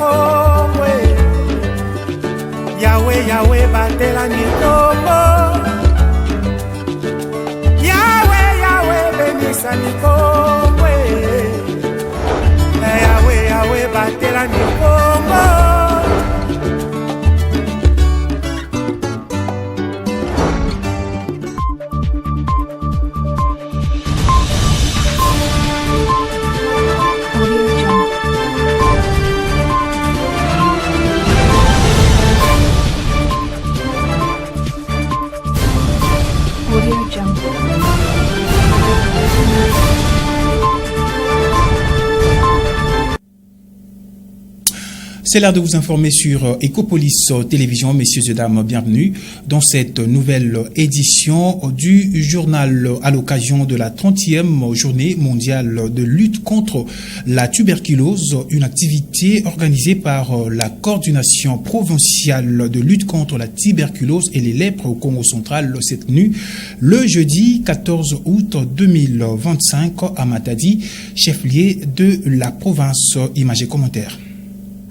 Nikongwe Yahweh, Yahweh, batela Nikombo Yahweh, Yahweh, benisa Nikongwe Yahweh, Yahweh, batela Nikombo C'est l'heure de vous informer sur Ecopolis Télévision. Messieurs et dames, bienvenue dans cette nouvelle édition du journal à l'occasion de la 30e journée mondiale de lutte contre la tuberculose, une activité organisée par la coordination provinciale de lutte contre la tuberculose et les lèpres au Congo central. S'est tenue le jeudi 14 août 2025 à Matadi, chef-lieu de la province. Images et commentaires.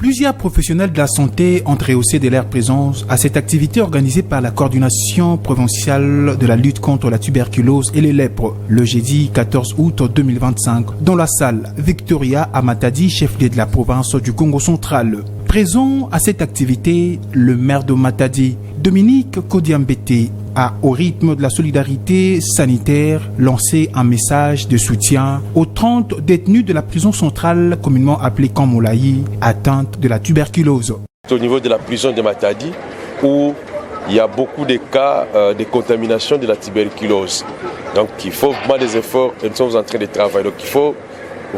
Plusieurs professionnels de la santé ont rehaussé de leur présence à cette activité organisée par la coordination provinciale de la lutte contre la tuberculose et les lèpres le jeudi 14 août 2025 dans la salle Victoria à Matadi, chef-lieu de la province du Congo central. Présent à cette activité, le maire de Matadi, Dominique Kodiambete, a, au rythme de la solidarité sanitaire, lancé un message de soutien aux 30 détenus de la prison centrale, communément appelée Kamolaï, atteintes de la tuberculose. Au niveau de la prison de Matadi, où il y a beaucoup de cas de contamination de la tuberculose. Donc il faut vraiment des efforts et nous sommes en train de travailler. Donc il faut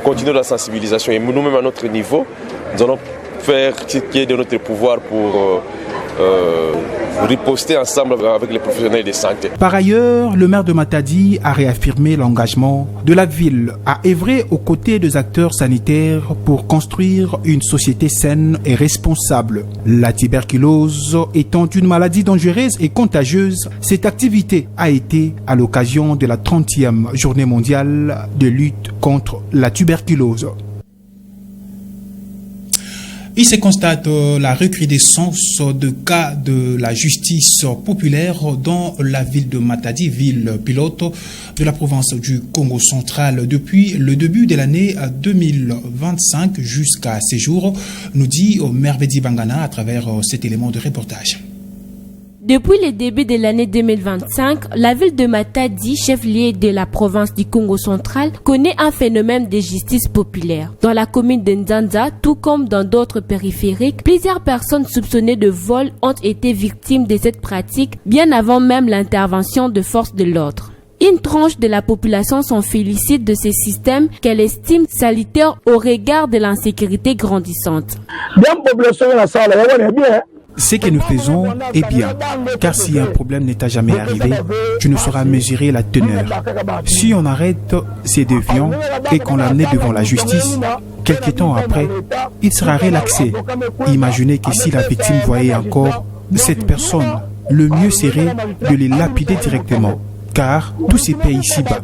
continuer la sensibilisation et nous-mêmes à notre niveau, nous allons faire ce qui est de notre pouvoir pour riposter ensemble avec les professionnels de santé. Par ailleurs, le maire de Matadi a réaffirmé l'engagement de la ville à œuvrer aux côtés des acteurs sanitaires pour construire une société saine et responsable. La tuberculose étant une maladie dangereuse et contagieuse, cette activité a été à l'occasion de la 30e journée mondiale de lutte contre la tuberculose. Il se constate la recrudescence de cas de la justice populaire dans la ville de Matadi, ville pilote de la province du Congo central. Depuis le début de l'année 2025 jusqu'à ces jours, nous dit Mervedi Bangana à travers cet élément de reportage. Depuis le début de l'année 2025, la ville de Matadi, chef-lieu de la province du Congo central, connaît un phénomène de justice populaire. Dans la commune de Nzanza, tout comme dans d'autres périphériques, plusieurs personnes soupçonnées de vol ont été victimes de cette pratique bien avant même l'intervention de forces de l'ordre. Une tranche de la population s'en félicite de ce système qu'elle estime salutaire au regard de l'insécurité grandissante. Ce que nous faisons est bien, car si un problème n'est jamais arrivé, tu ne sauras mesurer la teneur. Si on arrête ces déviants et qu'on l'amène devant la justice, quelque temps après, il sera relaxé. Imaginez que si la victime voyait encore cette personne, le mieux serait de les lapider directement, car tout se paie ici-bas.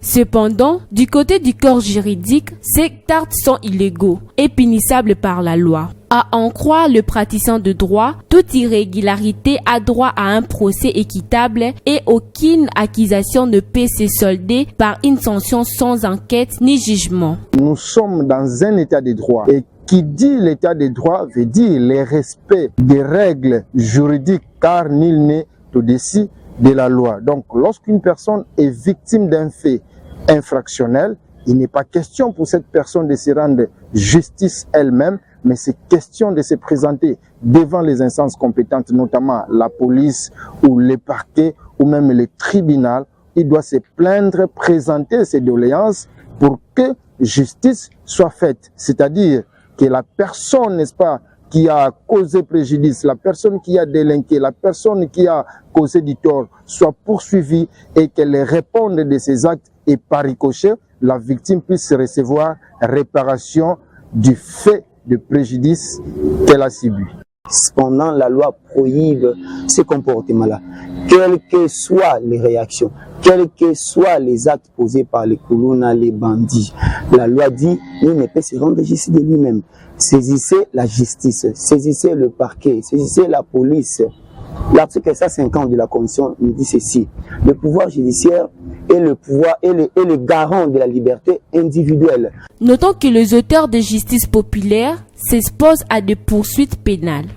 Cependant, du côté du corps juridique, ces actes sont illégaux et punissables par la loi. À en croire le praticien de droit, toute irrégularité a droit à un procès équitable et aucune accusation ne peut se solder par une sanction sans enquête ni jugement. Nous sommes dans un état de droit et qui dit l'état de droit veut dire le respect des règles juridiques car nul n'est au-dessus de la loi. Donc lorsqu'une personne est victime d'un fait infractionnel, il n'est pas question pour cette personne de se rendre justice elle-même, mais c'est question de se présenter devant les instances compétentes, notamment la police ou les parquets ou même les tribunaux. Il doit se plaindre, présenter ses doléances pour que justice soit faite. C'est-à-dire que la personne, n'est-ce pas, qui a causé préjudice, la personne qui a délinqué, la personne qui a causé du tort soit poursuivie et qu'elle réponde de ses actes et par ricochet, la victime puisse recevoir réparation du fait de préjudice qu'elle a subi. Cependant, la loi prohibe ces comportements-là. Quelles que soient les réactions, quels que soient les actes posés par les Kuluna, les bandits, la loi dit il ne peut se rendre justice de lui-même. Saisissez la justice, saisissez le parquet, saisissez la police. L'article 150 de la Constitution nous dit ceci: le pouvoir judiciaire est le pouvoir et le garant de la liberté individuelle. Notons que les auteurs de justice populaire s'exposent à des poursuites pénales.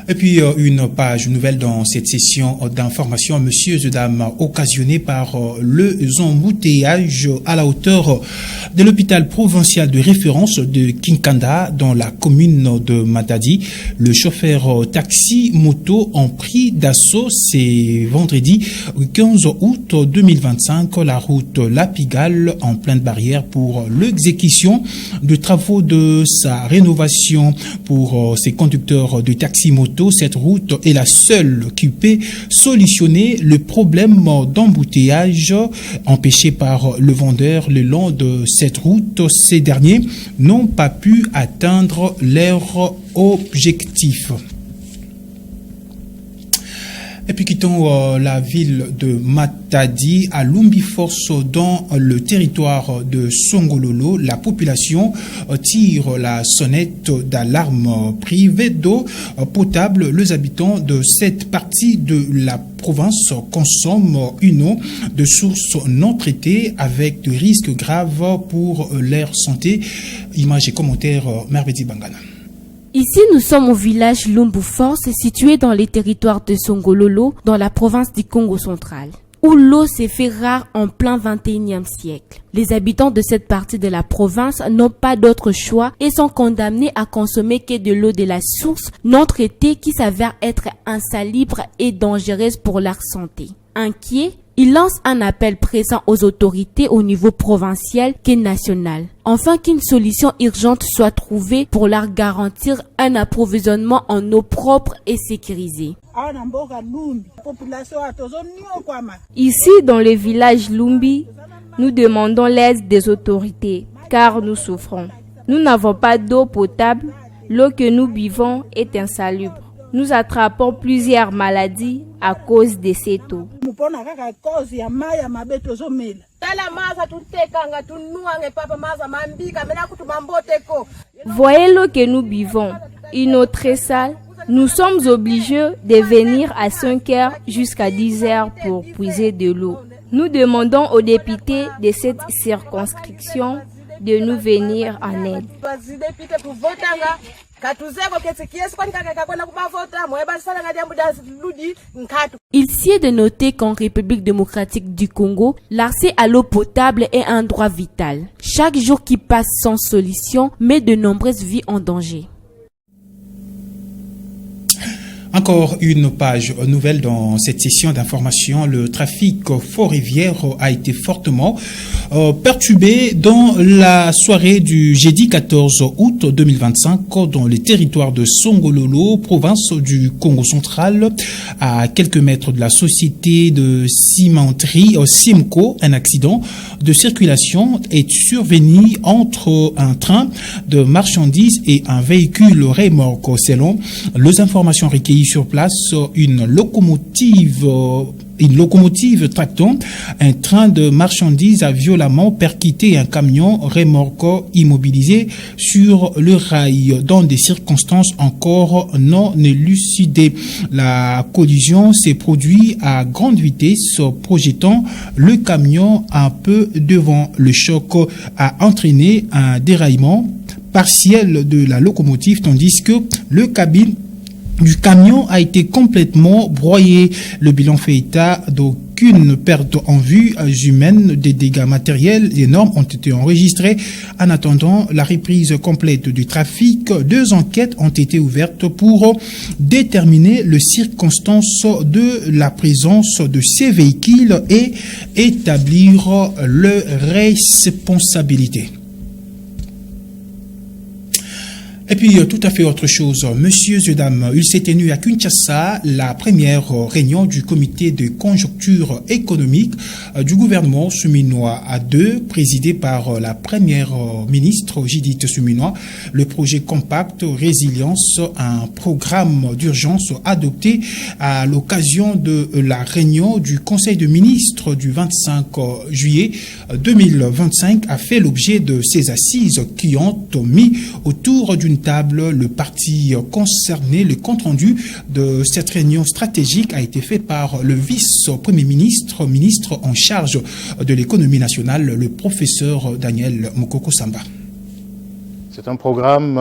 Et puis, une page nouvelle dans cette session d'information, messieurs et dames, occasionnée par le embouteillage à la hauteur de l'hôpital provincial de référence de Kinkanda dans la commune de Matadi. Le chauffeur taxi-moto en pris d'assaut, c'est vendredi 15 août 2025, la route La Pigalle en pleine barrière pour l'exécution de travaux de sa rénovation pour ces conducteurs de taxi-moto. Cette route est la seule qui peut solutionner le problème d'embouteillage empêché par le vendeur le long de cette route. Ces derniers n'ont pas pu atteindre leur objectif. Et puis quittons la ville de Matadi à Lumbiforce dans le territoire de Songololo. La population tire la sonnette d'alarme. Privée d'eau potable, les habitants de cette partie de la province consomment une eau de source non traitée avec des risques graves pour leur santé. Images et commentaires, Mervedi Bangana. Ici, nous sommes au village Lumbiforce, situé dans les territoires de Songololo, dans la province du Congo central, où l'eau s'est fait rare en plein 21e siècle. Les habitants de cette partie de la province n'ont pas d'autre choix et sont condamnés à consommer que de l'eau de la source non traitée qui s'avère être insalubre et dangereuse pour leur santé. Inquiets, il lance un appel pressant aux autorités au niveau provincial et national, afin qu'une solution urgente soit trouvée pour leur garantir un approvisionnement en eau propre et sécurisée. Ici, dans le village Lumbi, nous demandons l'aide des autorités, car nous souffrons. Nous n'avons pas d'eau potable, l'eau que nous buvons est insalubre. Nous attrapons plusieurs maladies à cause de cette eau. Voyez l'eau que nous buvons, une eau très sale. Nous sommes obligés de venir à 5 heures jusqu'à 10 heures pour puiser de l'eau. Nous demandons aux députés de cette circonscription de nous venir en aide. Il sied de noter qu'en République démocratique du Congo, l'accès à l'eau potable est un droit vital. Chaque jour qui passe sans solution met de nombreuses vies en danger. Encore une page nouvelle dans cette session d'information. Le trafic ferroviaire a été fortement perturbé dans la soirée du jeudi 14 août 2025 dans les territoires de Songololo, province du Congo central, à quelques mètres de la société de cimenterie Simco. Un accident de circulation est survenu entre un train de marchandises et un véhicule remorque. Selon les informations recueillies sur place, une locomotive tractant un train de marchandises a violemment percuté un camion remorque immobilisé sur le rail dans des circonstances encore non élucidées. La collision s'est produite à grande vitesse, projetant le camion un peu devant. Le choc a entraîné un déraillement partiel de la locomotive, tandis que le cabine du camion a été complètement broyé. Le bilan fait état d'aucune perte en vue humaine. Des dégâts matériels énormes ont été enregistrés. En attendant la reprise complète du trafic, 2 enquêtes ont été ouvertes pour déterminer les circonstances de la présence de ces véhicules et établir leurs responsabilités. Et puis, tout à fait autre chose. Messieurs et dames, il s'est tenu à Kinshasa la première réunion du comité de conjoncture économique du gouvernement souminois à deux, présidé par la première ministre Judith Suminwa. Le projet Compact Résilience, un programme d'urgence adopté à l'occasion de la réunion du Conseil de ministres du 25 juillet 2025, a fait l'objet de ces assises qui ont mis autour d'une table le parti concerné. Le compte-rendu de cette réunion stratégique a été fait par le vice-premier ministre, ministre en charge de l'économie nationale, le professeur Daniel Mokoko Samba. C'est un programme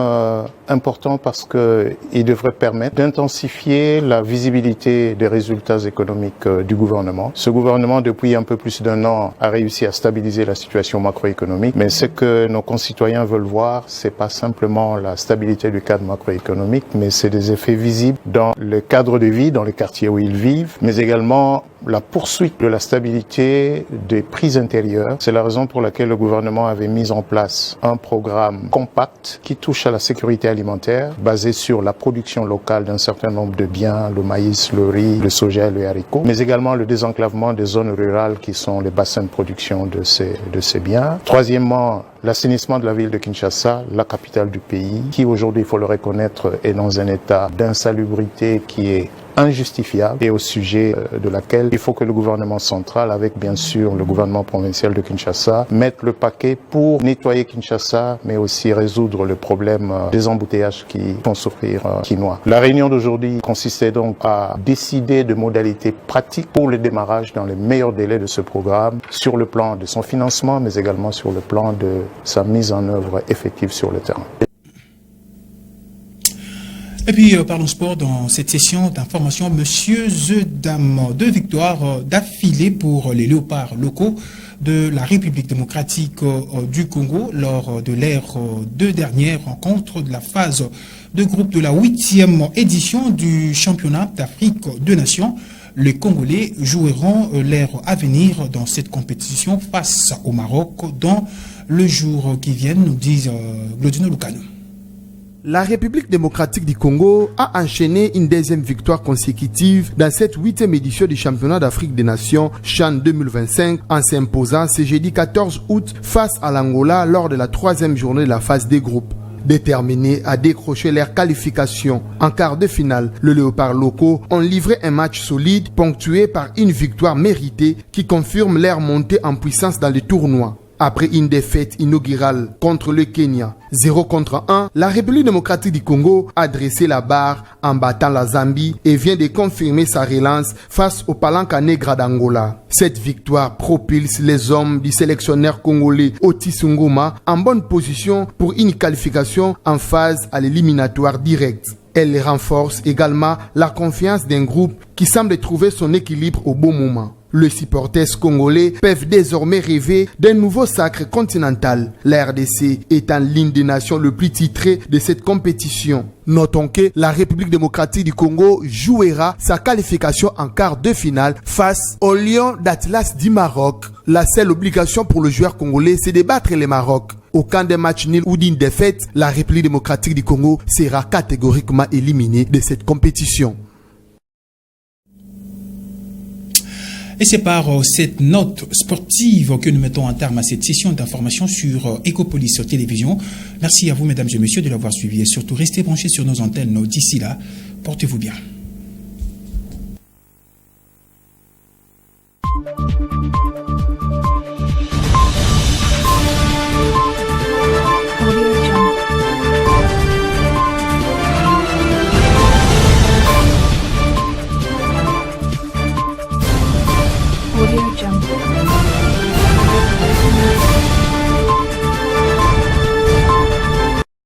important parce qu'il devrait permettre d'intensifier la visibilité des résultats économiques du gouvernement. Ce gouvernement, depuis un peu plus d'un an, a réussi à stabiliser la situation macroéconomique. Mais ce que nos concitoyens veulent voir, c'est pas simplement la stabilité du cadre macroéconomique, mais c'est des effets visibles dans le cadre de vie, dans les quartiers où ils vivent, mais également la poursuite de la stabilité des prix intérieurs. C'est la raison pour laquelle le gouvernement avait mis en place un programme compact qui touche à la sécurité alimentaire, basé sur la production locale d'un certain nombre de biens, le maïs, le riz, le soja et le haricot, mais également le désenclavement des zones rurales qui sont les bassins de production de ces biens. Troisièmement, l'assainissement de la ville de Kinshasa, la capitale du pays, qui aujourd'hui, il faut le reconnaître, est dans un état d'insalubrité qui est injustifiable et au sujet de laquelle il faut que le gouvernement central, avec bien sûr le gouvernement provincial de Kinshasa, mette le paquet pour nettoyer Kinshasa, mais aussi résoudre le problème des embouteillages qui font souffrir Kinois. La réunion d'aujourd'hui consistait donc à décider de modalités pratiques pour le démarrage dans les meilleurs délais de ce programme, sur le plan de son financement, mais également sur le plan de sa mise en œuvre effective sur le terrain. Et puis, parlons sport dans cette session d'information. Monsieur Dames, 2 victoires d'affilée pour les léopards locaux de la République démocratique du Congo lors de leurs 2 dernières rencontres de la phase de groupe de la 8e édition du championnat d'Afrique de Nations. Les Congolais joueront leur avenir dans cette compétition face au Maroc dans le jour qui vient, nous dit Glodino Lucano. La République démocratique du Congo a enchaîné une 2e victoire consécutive dans cette 8e édition du championnat d'Afrique des Nations CHAN 2025 en s'imposant ce jeudi 14 août face à l'Angola lors de la 3e journée de la phase des groupes. Déterminés à décrocher leur qualification en quart de finale, les léopards locaux ont livré un match solide ponctué par une victoire méritée qui confirme leur montée en puissance dans le tournoi. Après une défaite inaugurale contre le Kenya, 0-1, la République démocratique du Congo a dressé la barre en battant la Zambie et vient de confirmer sa relance face au Palanca Negra d'Angola. Cette victoire propulse les hommes du sélectionneur congolais Otis Ngoma en bonne position pour une qualification en phase à l'éliminatoire direct. Elle renforce également la confiance d'un groupe qui semble trouver son équilibre au bon moment. Les supporters congolais peuvent désormais rêver d'un nouveau sacre continental. La RDC étant l'une des nations le plus titrées de cette compétition. Notons que la République démocratique du Congo jouera sa qualification en quart de finale face au Lion d'Atlas du Maroc. La seule obligation pour le joueur congolais, c'est de battre le Maroc. Aucun des matchs nuls ou d'une défaite, la République démocratique du Congo sera catégoriquement éliminée de cette compétition. Et c'est par cette note sportive que nous mettons un terme à cette session d'information sur Ecopolis Télévision. Merci à vous, mesdames et messieurs, de l'avoir suivi et surtout restez branchés sur nos antennes. D'ici là, portez-vous bien. Audio Jungle.